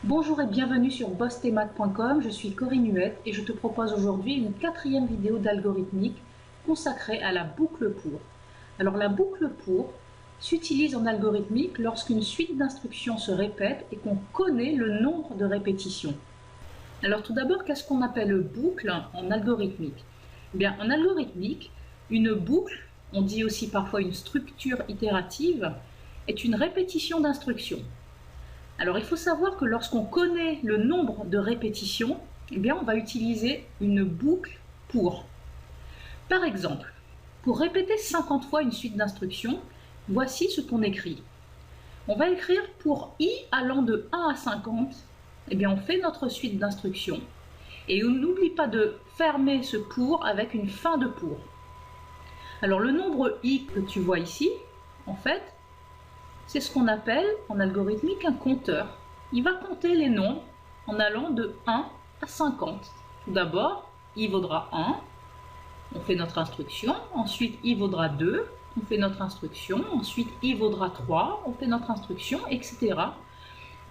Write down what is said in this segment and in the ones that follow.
Bonjour et bienvenue sur bossthemath.com, je suis Corinne Huette et je te propose aujourd'hui une 4e vidéo d'algorithmique consacrée à la boucle pour. Alors la boucle pour s'utilise en algorithmique lorsqu'une suite d'instructions se répète et qu'on connaît le nombre de répétitions. Alors tout d'abord, qu'est-ce qu'on appelle boucle en algorithmique? Eh bien, en algorithmique, une boucle, on dit aussi parfois une structure itérative, est une répétition d'instructions. Alors il faut savoir que lorsqu'on connaît le nombre de répétitions, eh bien, on va utiliser une boucle pour. Par exemple, pour répéter 50 fois une suite d'instructions, voici ce qu'on écrit. On va écrire pour i allant de 1 à 50, eh bien, on fait notre suite d'instructions. Et on n'oublie pas de fermer ce pour avec une fin de pour. Alors le nombre i que tu vois ici, en fait, c'est ce qu'on appelle en algorithmique un compteur. Il va compter les nombres en allant de 1 à 50. Tout d'abord, i vaudra 1, on fait notre instruction. Ensuite, i vaudra 2, on fait notre instruction. Ensuite, i vaudra 3, on fait notre instruction, etc.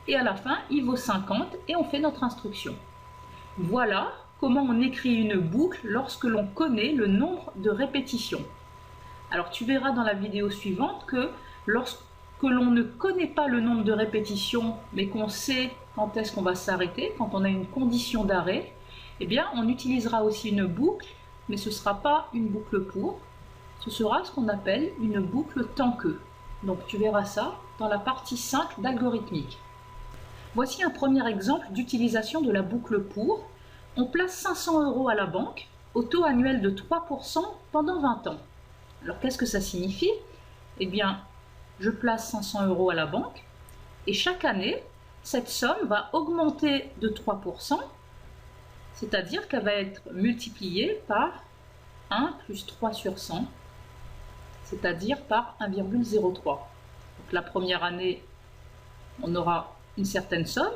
Et à la fin, i vaut 50 et on fait notre instruction. Voilà comment on écrit une boucle lorsque l'on connaît le nombre de répétitions. Alors tu verras dans la vidéo suivante que lorsque l'on ne connaît pas le nombre de répétitions, mais qu'on sait quand est-ce qu'on va s'arrêter, quand on a une condition d'arrêt, eh bien on utilisera aussi une boucle, mais ce ne sera pas une boucle pour, ce sera ce qu'on appelle une boucle tant que. Donc tu verras ça dans la partie 5 d'algorithmique. Voici un premier exemple d'utilisation de la boucle pour. On place 500 € à la banque au taux annuel de 3% pendant 20 ans. Alors qu'est-ce que ça signifie? Eh bien, je place 500 € à la banque et chaque année, cette somme va augmenter de 3%, c'est-à-dire qu'elle va être multipliée par 1 plus 3 sur 100, c'est-à-dire par 1,03. Donc la première année, on aura une certaine somme,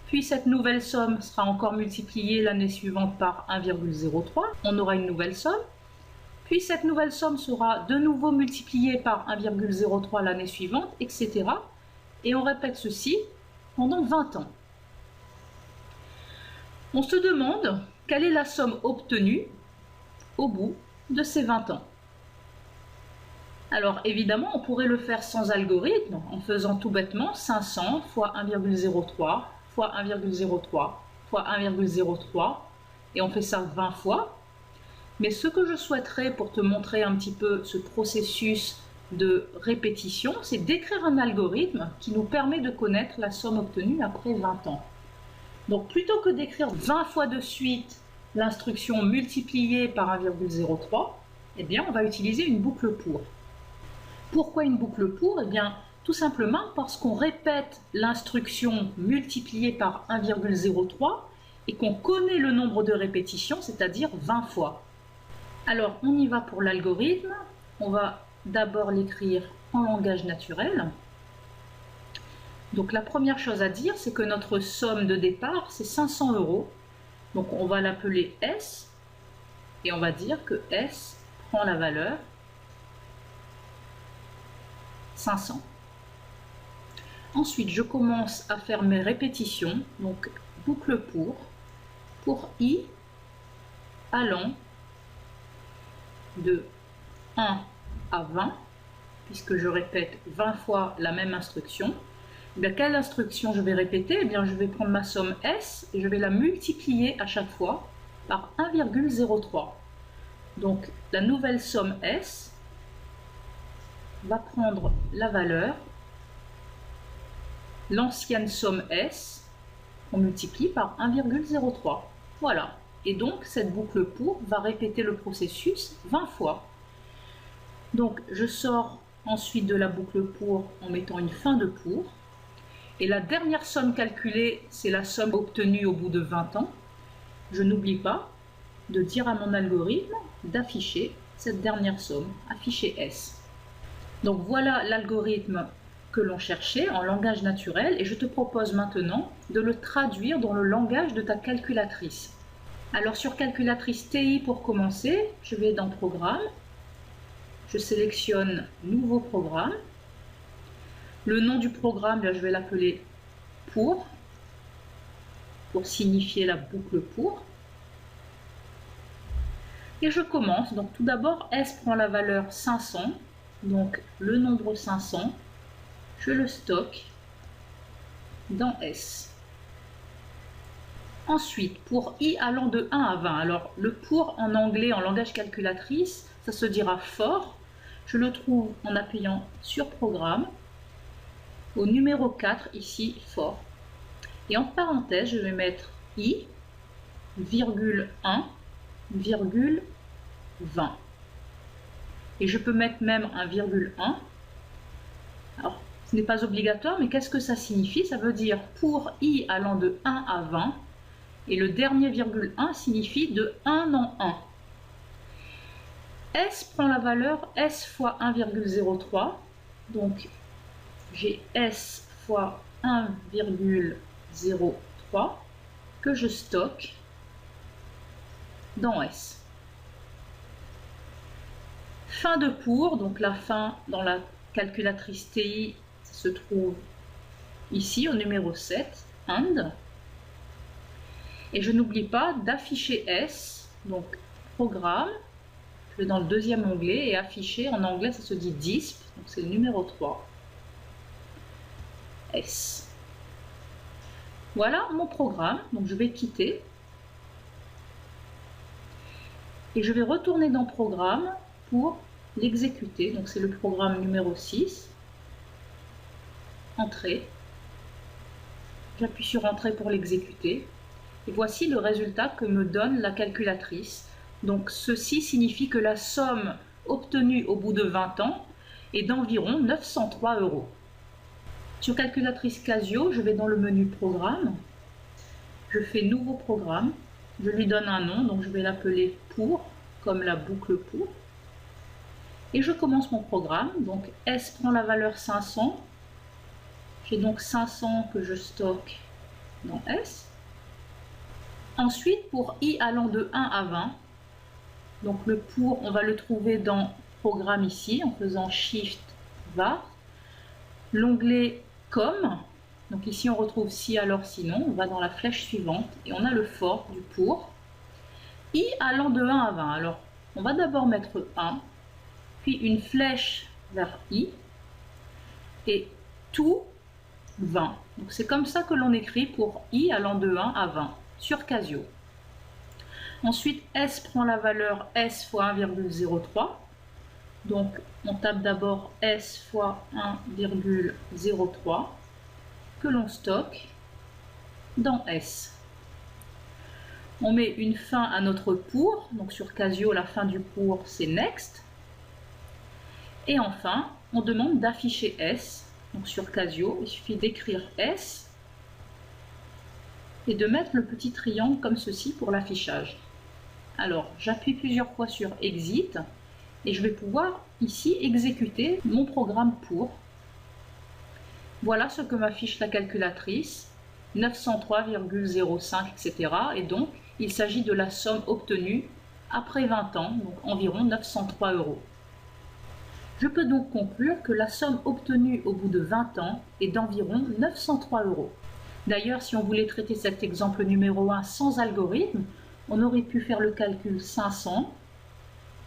puis cette nouvelle somme sera encore multipliée l'année suivante par 1,03, on aura une nouvelle somme, puis cette nouvelle somme sera de nouveau multipliée par 1,03 l'année suivante, etc. Et on répète ceci pendant 20 ans. On se demande quelle est la somme obtenue au bout de ces 20 ans. Alors évidemment, on pourrait le faire sans algorithme, en faisant tout bêtement 500 fois 1,03 fois 1,03 fois 1,03, et on fait ça 20 fois. Mais ce que je souhaiterais pour te montrer un petit peu ce processus de répétition, c'est d'écrire un algorithme qui nous permet de connaître la somme obtenue après 20 ans. Donc plutôt que d'écrire 20 fois de suite l'instruction multipliée par 1,03, eh bien on va utiliser une boucle pour. Pourquoi une boucle pour? Eh bien tout simplement parce qu'on répète l'instruction multipliée par 1,03 et qu'on connaît le nombre de répétitions, c'est-à-dire 20 fois. Alors, on y va pour l'algorithme. On va d'abord l'écrire en langage naturel. Donc, la première chose à dire, c'est que notre somme de départ, c'est 500 €. Donc, on va l'appeler S. Et on va dire que S prend la valeur 500. Ensuite, je commence à faire mes répétitions. Donc, boucle pour I allant de 1 à 20, puisque je répète 20 fois la même instruction. Eh bien, quelle instruction je vais répéter? Eh bien, je vais prendre ma somme S et je vais la multiplier à chaque fois par 1,03. Donc, la nouvelle somme S va prendre la valeur, l'ancienne somme S, on multiplie par 1,03. Voilà. Et donc, cette boucle pour va répéter le processus 20 fois. Donc, je sors ensuite de la boucle pour en mettant une fin de pour. Et la dernière somme calculée, c'est la somme obtenue au bout de 20 ans. Je n'oublie pas de dire à mon algorithme d'afficher cette dernière somme, afficher S. Donc, voilà l'algorithme que l'on cherchait en langage naturel et je te propose maintenant de le traduire dans le langage de ta calculatrice. Alors sur calculatrice TI pour commencer, je vais dans Programme, je sélectionne Nouveau programme. Le nom du programme, là, je vais l'appeler pour. pour signifier la boucle pour. Et je commence. Donc tout d'abord, S prend la valeur 500, donc le nombre 500, je le stocke dans S. Ensuite, pour I allant de 1 à 20, alors le pour en anglais, en langage calculatrice, ça se dira for. Je le trouve en appuyant sur Programme, au numéro 4, ici, for. Et en parenthèse, je vais mettre I, virgule 1, virgule 20. Et je peux mettre même un virgule 1. Alors, ce n'est pas obligatoire, mais qu'est-ce que ça signifie? Ça veut dire pour I allant de 1 à 20, et le dernier virgule 1 signifie de 1 en 1. S prend la valeur S fois 1,03, donc j'ai S fois 1,03 que je stocke dans S. Fin de pour, donc la fin dans la calculatrice TI se trouve ici au numéro 7, AND. Et je n'oublie pas d'afficher S, donc Programme, je vais dans le deuxième onglet et afficher, en anglais ça se dit DISP, donc c'est le numéro 3, S. Voilà mon programme, donc je vais quitter. Et je vais retourner dans Programme pour l'exécuter, donc c'est le programme numéro 6, Entrée. J'appuie sur Entrée pour l'exécuter. Et voici le résultat que me donne la calculatrice. Donc ceci signifie que la somme obtenue au bout de 20 ans est d'environ 903 €. Sur calculatrice Casio, je vais dans le menu Programme. Je fais Nouveau programme. Je lui donne un nom, donc je vais l'appeler pour, comme la boucle pour. Et je commence mon programme. Donc S prend la valeur 500. J'ai donc 500 que je stocke dans S. Ensuite, pour I allant de 1 à 20, donc le pour, on va le trouver dans Programme ici, en faisant Shift var. L'onglet Comme, donc ici on retrouve si alors sinon, on va dans la flèche suivante et on a le for du pour. I allant de 1 à 20, alors on va d'abord mettre 1, puis une flèche vers I, et tout 20. Donc c'est comme ça que l'on écrit pour I allant de 1 à 20 sur Casio. Ensuite, S prend la valeur S fois 1,03. Donc on tape d'abord S fois 1,03 que l'on stocke dans S. On met une fin à notre pour, donc sur Casio la fin du pour c'est Next. Et enfin, on demande d'afficher S, donc sur Casio, il suffit d'écrire S et de mettre le petit triangle comme ceci pour l'affichage. Alors, j'appuie plusieurs fois sur Exit et je vais pouvoir ici exécuter mon programme pour. Voilà ce que m'affiche la calculatrice, 903,05, etc. Et donc, il s'agit de la somme obtenue après 20 ans, donc environ 903 €. Je peux donc conclure que la somme obtenue au bout de 20 ans est d'environ 903 €. D'ailleurs, si on voulait traiter cet exemple numéro 1 sans algorithme, on aurait pu faire le calcul 500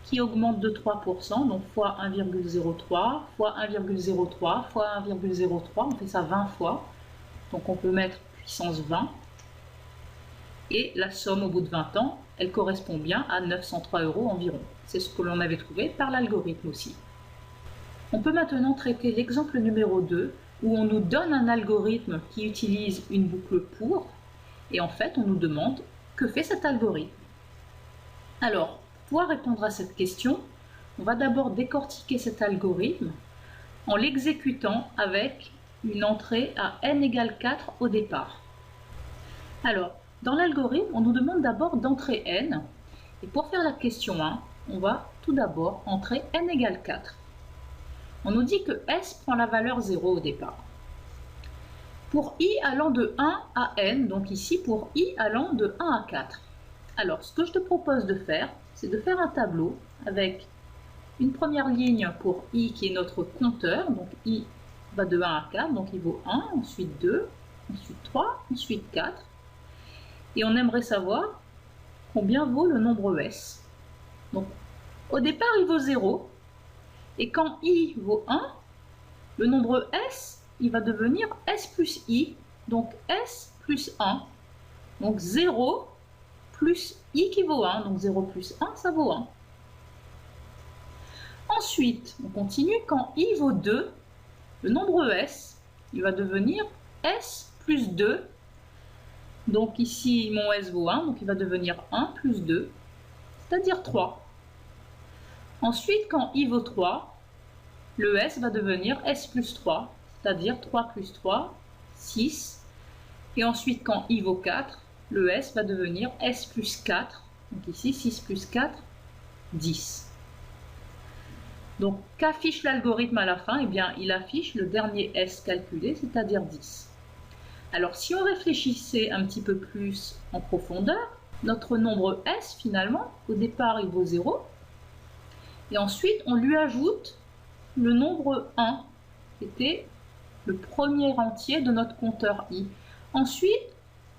qui augmente de 3%, donc fois 1,03, fois 1,03, fois 1,03, on fait ça 20 fois. Donc on peut mettre puissance 20. Et la somme au bout de 20 ans, elle correspond bien à 903 € environ. C'est ce que l'on avait trouvé par l'algorithme aussi. On peut maintenant traiter l'exemple numéro 2, où on nous donne un algorithme qui utilise une boucle pour, et en fait on nous demande que fait cet algorithme. Alors, pour pouvoir répondre à cette question, on va d'abord décortiquer cet algorithme en l'exécutant avec une entrée à n égale 4 au départ. Alors, dans l'algorithme, on nous demande d'abord d'entrer n, et pour faire la question 1, on va tout d'abord entrer n égale 4. On nous dit que S prend la valeur 0 au départ. Pour I allant de 1 à n, donc ici pour I allant de 1 à 4. Alors, ce que je te propose de faire, c'est de faire un tableau avec une première ligne pour I qui est notre compteur, donc I va de 1 à 4, donc il vaut 1, ensuite 2, ensuite 3, ensuite 4. Et on aimerait savoir combien vaut le nombre S. Donc, au départ, il vaut 0. Et quand I vaut 1, le nombre S, il va devenir S plus I. Donc, S plus 1. Donc, 0 plus I qui vaut 1. Donc, 0 plus 1, ça vaut 1. Ensuite, on continue. Quand I vaut 2, le nombre S, il va devenir S plus 2. Donc ici, mon S vaut 1, donc il va devenir 1 plus 2, c'est-à-dire 3. Ensuite, quand I vaut 3, le S va devenir S plus 3, c'est-à-dire 3 plus 3, 6. Et ensuite, quand I vaut 4, le S va devenir S plus 4. Donc ici, 6 plus 4, 10. Donc, qu'affiche l'algorithme à la fin? Eh bien, il affiche le dernier S calculé, c'est-à-dire 10. Alors, si on réfléchissait un petit peu plus en profondeur, notre nombre S, finalement, au départ, il vaut 0. Et ensuite, on lui ajoute le nombre 1, qui était le premier entier de notre compteur I. Ensuite,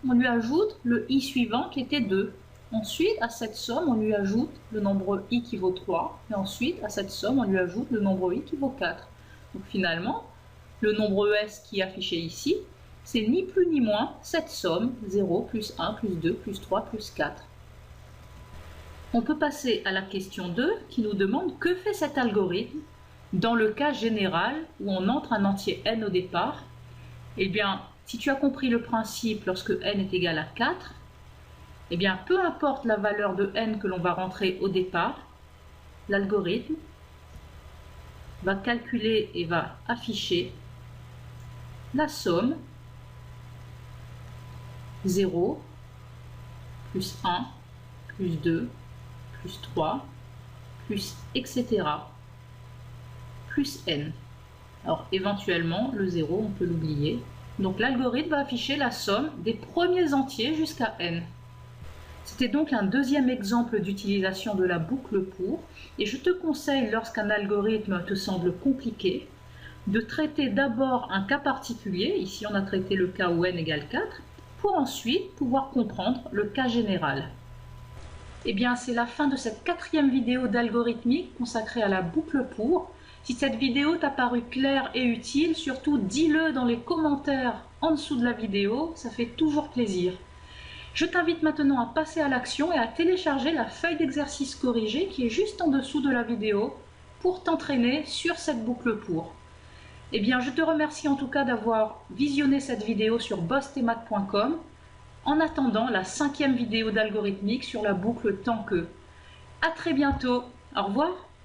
on lui ajoute le I suivant, qui était 2. Ensuite, à cette somme, on lui ajoute le nombre I qui vaut 3. Et ensuite, à cette somme, on lui ajoute le nombre I qui vaut 4. Donc finalement, le nombre S qui est affiché ici, c'est ni plus ni moins cette somme, 0 plus 1 plus 2 plus 3 plus 4. On peut passer à la question 2 qui nous demande que fait cet algorithme dans le cas général où on entre un entier n au départ. Eh bien, si tu as compris le principe lorsque n est égal à 4, eh bien, peu importe la valeur de n que l'on va rentrer au départ, l'algorithme va calculer et va afficher la somme 0, plus 1, plus 2, plus 3, plus etc. plus n. Alors éventuellement, le 0, on peut l'oublier. Donc l'algorithme va afficher la somme des premiers entiers jusqu'à n. C'était donc un deuxième exemple d'utilisation de la boucle pour, et je te conseille, lorsqu'un algorithme te semble compliqué, de traiter d'abord un cas particulier, ici on a traité le cas où n égale 4, pour ensuite pouvoir comprendre le cas général. Eh bien, c'est la fin de cette 4e vidéo d'algorithmique consacrée à la boucle pour. Si cette vidéo t'a paru claire et utile, surtout dis-le dans les commentaires en dessous de la vidéo, ça fait toujours plaisir. Je t'invite maintenant à passer à l'action et à télécharger la feuille d'exercice corrigée qui est juste en dessous de la vidéo pour t'entraîner sur cette boucle pour. Eh bien, je te remercie en tout cas d'avoir visionné cette vidéo sur bossthemath.com. En attendant la 5e vidéo d'algorithmique sur la boucle tant que. À très bientôt. Au revoir.